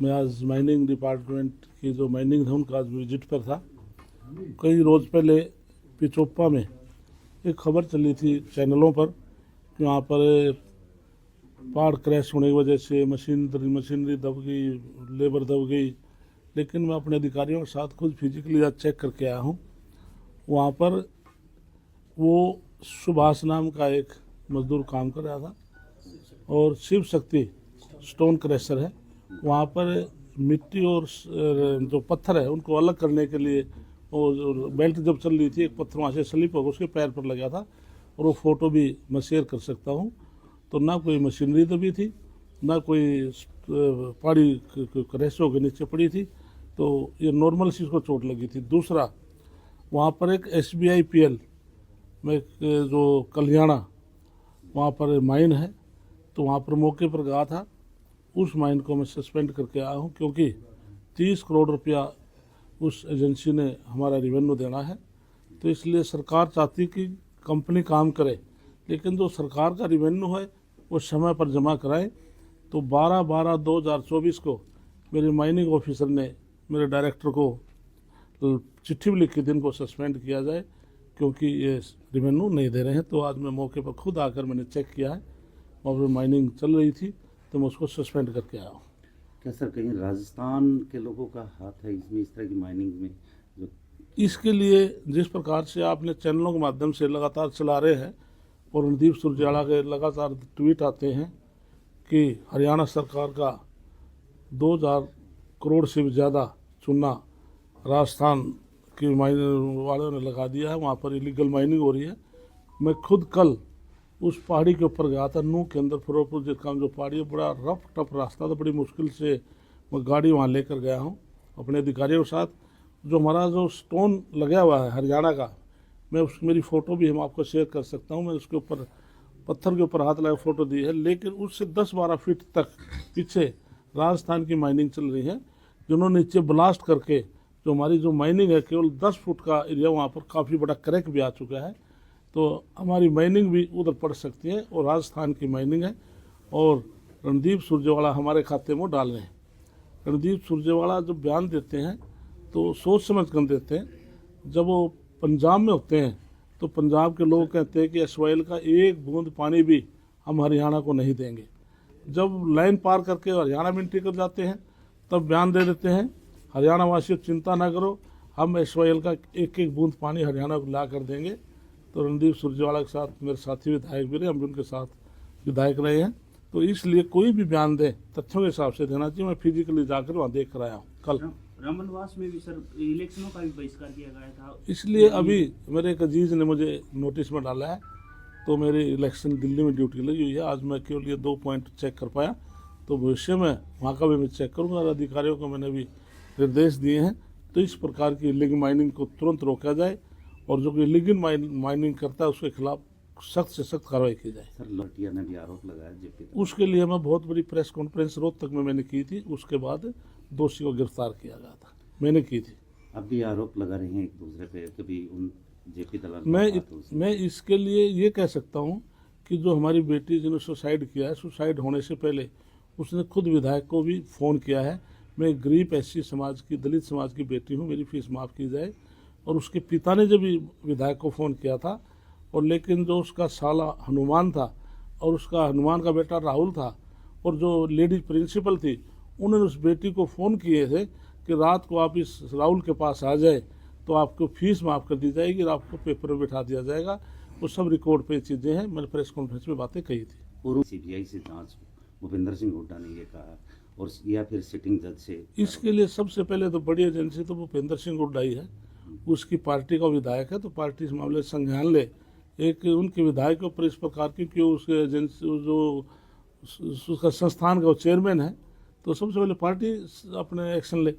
मैं आज mining department की जो माइनिंग है उनका आज विजिट पर था। कई रोज़ पहले पिचोप्पा में एक खबर चली थी चैनलों पर कि वहाँ पर पहाड़ क्रैश होने की वजह से मशीनरी दब गई, लेबर दब गई। लेकिन मैं अपने अधिकारियों के साथ खुद फिजिकली आज चेक करके आया हूँ। वहाँ पर वो सुभाष नाम का एक मजदूर काम कर रहा था और शिव शक्ति स्टोन क्रैशर है। वहाँ पर मिट्टी और जो पत्थर है उनको अलग करने के लिए और बेल्ट जब चल रही थी एक पत्थर वहाँ से स्लिप होकर उसके पैर पर लगा था और वो फ़ोटो भी मैं शेयर कर सकता हूँ। तो ना कोई मशीनरी दबी थी, ना कोई पहाड़ी क्रैश होकर नीचे पड़ी थी, तो ये नॉर्मल सी उसको चोट लगी थी। दूसरा, वहाँ पर एक SBI PL में जो कल्याणा वहाँ पर माइन है, तो वहाँ पर मौके पर गया था। उस माइन को मैं सस्पेंड करके आया हूँ क्योंकि 30 करोड़ रुपया उस एजेंसी ने हमारा रेवेन्यू देना है। तो इसलिए सरकार चाहती कि कंपनी काम करे, लेकिन जो सरकार का रेवेन्यू है वो समय पर जमा कराएं। तो 12/12/2024 को मेरे माइनिंग ऑफिसर ने मेरे डायरेक्टर को चिट्ठी भी लिखी थी इनको सस्पेंड किया जाए क्योंकि ये रेवेन्यू नहीं दे रहे हैं। तो आज मैं मौके पर खुद आकर मैंने चेक किया है, वहाँ पर माइनिंग चल रही थी तो मैं उसको सस्पेंड करके आया हूँ। क्या सर कहीं राजस्थान के लोगों का हाथ है इसमें, इस तरह की माइनिंग में? जो इसके लिए जिस प्रकार से आपने चैनलों के माध्यम से लगातार चला रहे हैं और रणदीप सुरजेवाला के लगातार ट्वीट आते हैं कि हरियाणा सरकार का 2000 करोड़ से भी ज़्यादा चूना राजस्थान की माइनिंग वालों ने लगा दिया है, वहाँ पर इलीगल माइनिंग हो रही है। मैं खुद कल उस पहाड़ी के ऊपर गया था, नूह के अंदर फिरोजपुर जिला जो पहाड़ी है, बड़ा रफ टफ रास्ता था, बड़ी मुश्किल से मैं गाड़ी वहाँ लेकर गया हूँ अपने अधिकारियों के साथ। जो हमारा जो स्टोन लगा हुआ है हरियाणा का, मैं मेरी फ़ोटो भी हम आपको शेयर कर सकता हूँ। मैं उसके ऊपर पत्थर के ऊपर हाथ लगा फ़ोटो दी है, लेकिन उससे 10-12 फीट तक पीछे राजस्थान की माइनिंग चल रही है, जिन्होंने नीचे ब्लास्ट करके जो हमारी जो माइनिंग है केवल 10 फुट का एरिया, वहाँ पर काफ़ी बड़ा क्रैक भी आ चुका है। तो हमारी माइनिंग भी उधर पड़ सकती है और राजस्थान की माइनिंग है और रणदीप सुरजेवाला हमारे खाते में डाल रहे हैं। रणदीप सुरजेवाला जब बयान देते हैं तो सोच समझ कर देते हैं। जब वो पंजाब में होते हैं तो पंजाब के लोग कहते हैं कि SYL का एक बूंद पानी भी हम हरियाणा को नहीं देंगे। जब लाइन पार करके हरियाणा में एंट्री कर जाते हैं तब बयान दे देते हैं, हरियाणा वासियों चिंता ना करो, हम SYL का एक एक बूंद पानी हरियाणा को ला कर देंगे। तो रणदीप सुरजेवाला के साथ मेरे साथी विधायक भी रहे, हम भी उनके साथ विधायक रहे हैं। तो इसलिए कोई भी बयान दे तथ्यों के हिसाब से देना चाहिए। मैं फिजिकली जाकर वहाँ देख कर आया हूँ कल। रामवनवास में भी सर इलेक्शनों का भी बहिष्कार किया गया था, इसलिए अभी मेरे एक अजीज ने मुझे नोटिस में डाला है, तो मेरी इलेक्शन दिल्ली में ड्यूटी लगी हुई है। आज मैं केवल ये 2 पॉइंट चेक कर पाया, तो भविष्य में वहाँ का भी मैं चेक करूँगा और अधिकारियों को मैंने भी निर्देश दिए हैं। तो इस प्रकार की इलीगल माइनिंग को तुरंत रोका जाए और जो कोई इलीगल माइनिंग करता है उसके खिलाफ सख्त से सख्त कार्रवाई की जाए। सर लोटिया ने भी आरोप लगाया जेपी, उसके लिए मैं बहुत बड़ी प्रेस कॉन्फ्रेंस रोहतक में मैंने की थी, उसके बाद दोषी को गिरफ्तार किया गया था, मैंने की थी। अब भी आरोप लगा रहे हैं एक दूसरे पे, कभी उन जेपी दलाल मैं इसके लिए ये कह सकता हूँ कि जो हमारी बेटी जिन्होंने सुसाइड किया है, सुसाइड होने से पहले उसने खुद विधायक को भी फ़ोन किया है, मैं गरीब SC समाज की, दलित समाज की बेटी हूँ, मेरी फीस माफ़ की जाए। और उसके पिता ने जब भी विधायक को फ़ोन किया था, और लेकिन जो उसका साला हनुमान था और उसका हनुमान का बेटा राहुल था और जो लेडीज प्रिंसिपल थी, उन्होंने उस बेटी को फ़ोन किए थे कि रात को आप इस राहुल के पास आ जाए तो आपको फीस माफ़ कर दी जाएगी और आपको पेपर में बिठा दिया जाएगा। वो सब रिकॉर्ड पे चीज़ें हैं, मैंने प्रेस कॉन्फ्रेंस में बातें कही थी। पूर्व CBI से जांच भूपेंद्र सिंह हुड्डा ने ये कहा, और या फिर सिटिंग जज से। इसके लिए सबसे पहले तो बड़ी एजेंसी तो भूपेंद्र सिंह हुड्डा ही है, उसकी पार्टी का विधायक है, तो पार्टी इस मामले से संज्ञान ले। एक उनके विधायक के ऊपर इस प्रकार की कि उसके एजेंसी जो उसका संस्थान का चेयरमैन है, तो सबसे पहले पार्टी अपने एक्शन ले।